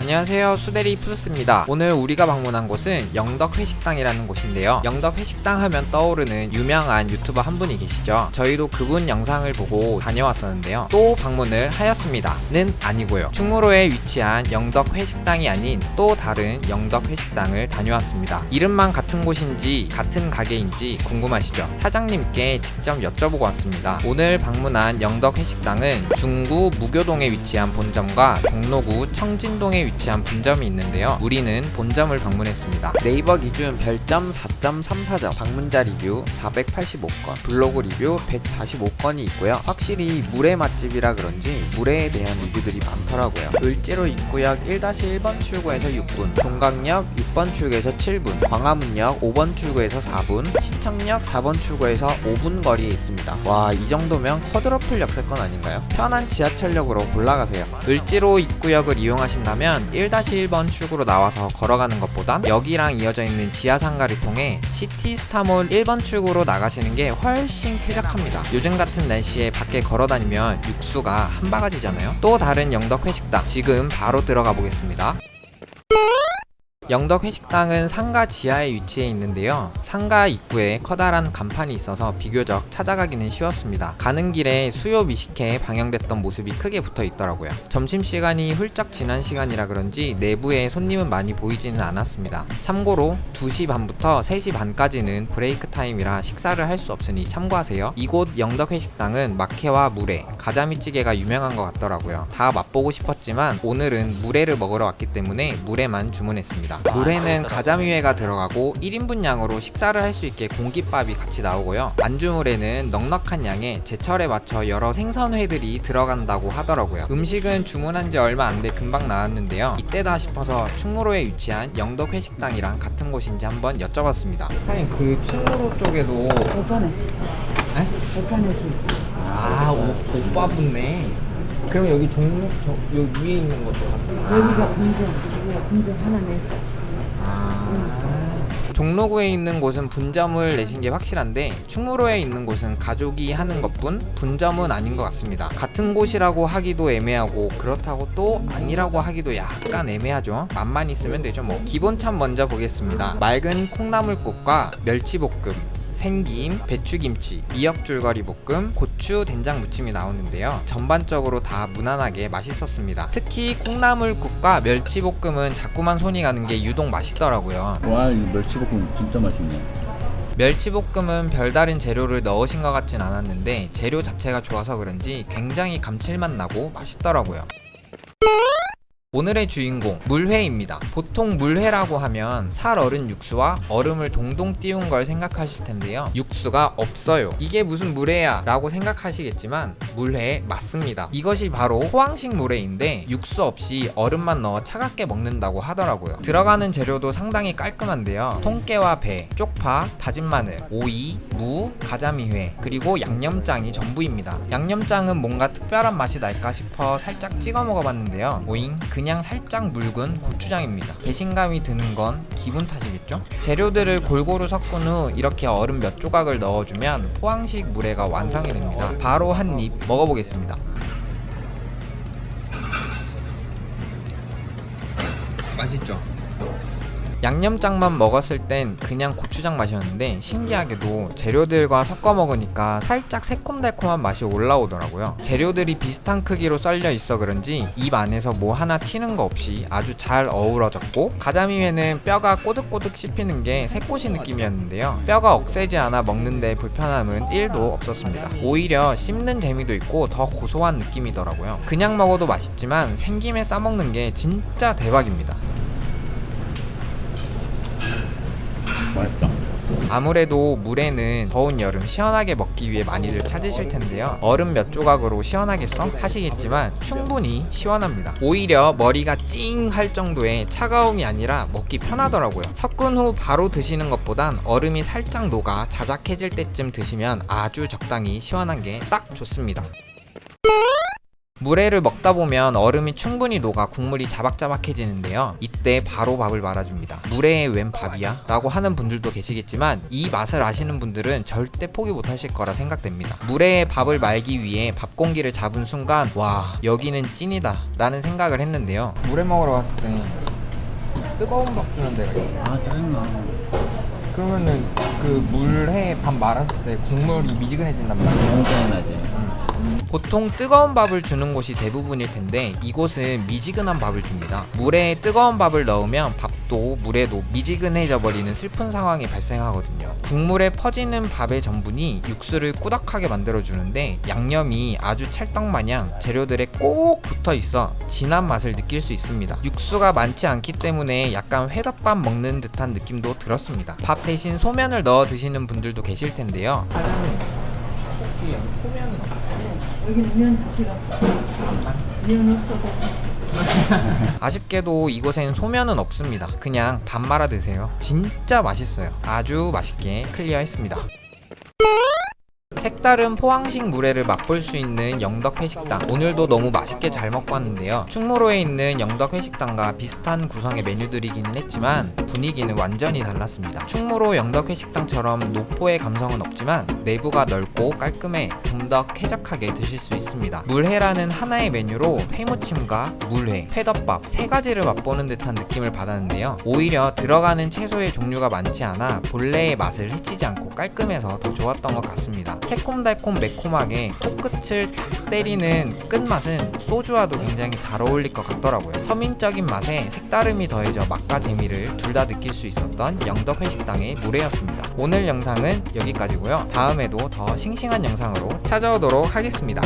안녕하세요, 수대리 푸스입니다. 오늘 우리가 방문한 곳은 영덕회식당이라는 곳인데요. 영덕회식당 하면 떠오르는 유명한 유튜버 한 분이 계시죠. 저희도 그분 영상을 보고 다녀왔었는데요. 또 방문을 하였습니다.는 아니고요. 충무로에 위치한 영덕회식당이 아닌 또 다른 영덕회식당을 다녀왔습니다. 이름만 같은 곳인지 같은 가게인지 궁금하시죠? 사장님께 직접 여쭤보고 왔습니다. 오늘 방문한 영덕회식당은 중구 무교동에 위치한 본점과 종로구 청진동에 위치한 분점이 있는데요. 우리는 본점을 방문했습니다. 네이버 기준 별점 4.34점, 방문자 리뷰 485건, 블로그 리뷰 145건이 있고요. 확실히 물회 맛집이라 그런지 물회에 대한 리뷰들이 많더라고요. 을지로 입구역 1-1번 출구에서 6분, 동강역 6번 출구에서 7분, 광화문역 5번 출구에서 4분, 시청역 4번 출구에서 5분 거리에 있습니다. 와, 이 정도면 쿼드러플 역세권 아닌가요? 편한 지하철역으로 올라가세요. 을지로 입구역을 이용하신다면 1-1번 출구로 나와서 걸어가는 것보단 역이랑 이어져 있는 지하상가를 통해 시티스타몰 1번 출구로 나가시는 게 훨씬 쾌적합니다. 요즘 같은 날씨에 밖에 걸어다니면 육수가 한 바가지잖아요. 또 다른 영덕회식당 지금 바로 들어가 보겠습니다. 영덕회식당은 상가 지하에 위치해 있는데요. 상가 입구에 커다란 간판이 있어서 비교적 찾아가기는 쉬웠습니다. 가는 길에 수요 미식회에 방영됐던 모습이 크게 붙어 있더라고요. 점심시간이 훌쩍 지난 시간이라 그런지 내부에 손님은 많이 보이지는 않았습니다. 참고로 2시 반부터 3시 반까지는 브레이크 타임이라 식사를 할 수 없으니 참고하세요. 이곳 영덕회식당은 막회와 물회, 가자미찌개가 유명한 것 같더라고요. 다 맛보고 싶었지만 오늘은 물회를 먹으러 왔기 때문에 물회만 주문했습니다. 물회는 가자미회가 들어가고 1인분 양으로 식사를 할 수 있게 공깃밥이 같이 나오고요. 안주물에는 넉넉한 양에 제철에 맞춰 여러 생선회들이 들어간다고 하더라고요. 음식은 주문한 지 얼마 안 돼 금방 나왔는데요. 이때다 싶어서 충무로에 위치한 영덕회식당이랑 같은 곳인지 한번 여쭤봤습니다. 사장님, 그 충무로 쪽에도 오빠네. 네? 오빠네 집. 아, 오빠 붙네. 그럼 여기 여기 위에 있는 것도 같아요. 여기가 분점 하나 냈어. 종로구에 있는 곳은 분점을 내신 게 확실한데 충무로에 있는 곳은 가족이 하는 것뿐 분점은 아닌 것 같습니다. 같은 곳이라고 하기도 애매하고 그렇다고 또 아니라고 하기도 약간 애매하죠. 맛만 있으면 되죠 뭐. 기본참 먼저 보겠습니다. 맑은 콩나물국과 멸치볶음, 생김, 배추김치, 미역줄거리 볶음, 고추 된장 무침이 나오는데요. 전반적으로 다 무난하게 맛있었습니다. 특히 콩나물국과 멸치볶음은 자꾸만 손이 가는 게 유독 맛있더라고요. 와, 이 멸치볶음 진짜 맛있네. 멸치볶음은 별다른 재료를 넣으신 것 같진 않았는데 재료 자체가 좋아서 그런지 굉장히 감칠맛 나고 맛있더라고요. 오늘의 주인공 물회입니다. 보통 물회라고 하면 살 얼은 육수와 얼음을 동동 띄운 걸 생각하실 텐데요. 육수가 없어요. 이게 무슨 물회야 라고 생각하시겠지만 물회 맞습니다. 이것이 바로 호황식 물회인데 육수 없이 얼음만 넣어 차갑게 먹는다고 하더라고요. 들어가는 재료도 상당히 깔끔한데요. 통깨와 배, 쪽파, 다진 마늘, 오이, 무, 가자미회, 그리고 양념장이 전부입니다. 양념장은 뭔가 특별한 맛이 날까 싶어 살짝 찍어 먹어봤는데요. 오잉, 그냥 살짝 묽은 고추장입니다. 배신감이 드는 건 기분 탓이겠죠? 재료들을 골고루 섞은 후 이렇게 얼음 몇 조각을 넣어주면 포항식 물회가 완성이 됩니다. 바로 한 입 먹어보겠습니다. 맛있죠? 양념장만 먹었을 땐 그냥 고추장 맛이었는데 신기하게도 재료들과 섞어 먹으니까 살짝 새콤달콤한 맛이 올라오더라고요. 재료들이 비슷한 크기로 썰려 있어 그런지 입 안에서 뭐 하나 튀는 거 없이 아주 잘 어우러졌고, 가자미회는 뼈가 꼬득꼬득 씹히는 게 새꼬시 느낌이었는데요. 뼈가 억세지 않아 먹는데 불편함은 1도 없었습니다. 오히려 씹는 재미도 있고 더 고소한 느낌이더라고요. 그냥 먹어도 맛있지만 생김에 싸먹는 게 진짜 대박입니다. 맛있다. 아무래도 물에는 더운 여름 시원하게 먹기 위해 많이들 찾으실 텐데요. 얼음 몇 조각으로 시원하겠어? 하시겠지만 충분히 시원합니다. 오히려 머리가 찡 할 정도의 차가움이 아니라 먹기 편하더라고요. 섞은 후 바로 드시는 것보단 얼음이 살짝 녹아 자작해질 때쯤 드시면 아주 적당히 시원한 게 딱 좋습니다. 물회를 먹다 보면 얼음이 충분히 녹아 국물이 자박자박해지는데요. 이때 바로 밥을 말아줍니다. 물회에 웬 밥이야? 라고 하는 분들도 계시겠지만 이 맛을 아시는 분들은 절대 포기 못하실 거라 생각됩니다. 물회에 밥을 말기 위해 밥 공기를 잡은 순간 와, 여기는 찐이다 라는 생각을 했는데요. 물회 먹으러 갔을 때 뜨거운 밥 주는 데가 있어요. 아 짜증나. 그러면은 그 물회에 밥 말았을 때 국물이 미지근해진단 말이에요. 너무 짜증나지. 보통 뜨거운 밥을 주는 곳이 대부분일 텐데 이곳은 미지근한 밥을 줍니다. 물에 뜨거운 밥을 넣으면 밥도 물에도 미지근해져 버리는 슬픈 상황이 발생하거든요. 국물에 퍼지는 밥의 전분이 육수를 꾸덕하게 만들어주는데 양념이 아주 찰떡마냥 재료들에 꼭 붙어 있어 진한 맛을 느낄 수 있습니다. 육수가 많지 않기 때문에 약간 회덮밥 먹는 듯한 느낌도 들었습니다. 밥 대신 소면을 넣어 드시는 분들도 계실 텐데요. 혹시 소면은 없어요? 여기는 면 자체가 없어. 면 없어도 아쉽게도 이곳엔 소면은 없습니다. 그냥 밥 말아 드세요. 진짜 맛있어요. 아주 맛있게 클리어했습니다. 색다른 포항식 물회를 맛볼 수 있는 영덕회식당, 오늘도 너무 맛있게 잘 먹고 왔는데요. 충무로에 있는 영덕회식당과 비슷한 구성의 메뉴들이기는 했지만 분위기는 완전히 달랐습니다. 충무로 영덕회식당처럼 노포의 감성은 없지만 내부가 넓고 깔끔해 좀 더 쾌적하게 드실 수 있습니다. 물회라는 하나의 메뉴로 회무침과 물회, 회덮밥 세 가지를 맛보는 듯한 느낌을 받았는데요. 오히려 들어가는 채소의 종류가 많지 않아 본래의 맛을 해치지 않고 깔끔해서 더 좋았던 것 같습니다. 새콤달콤 매콤하게 코끝을 탁 때리는 끝맛은 소주와도 굉장히 잘 어울릴 것 같더라고요. 서민적인 맛에 색다름이 더해져 맛과 재미를 둘 다 느낄 수 있었던 영덕회식당의 물회였습니다. 오늘 영상은 여기까지고요. 다음에도 더 싱싱한 영상으로 찾아오도록 하겠습니다.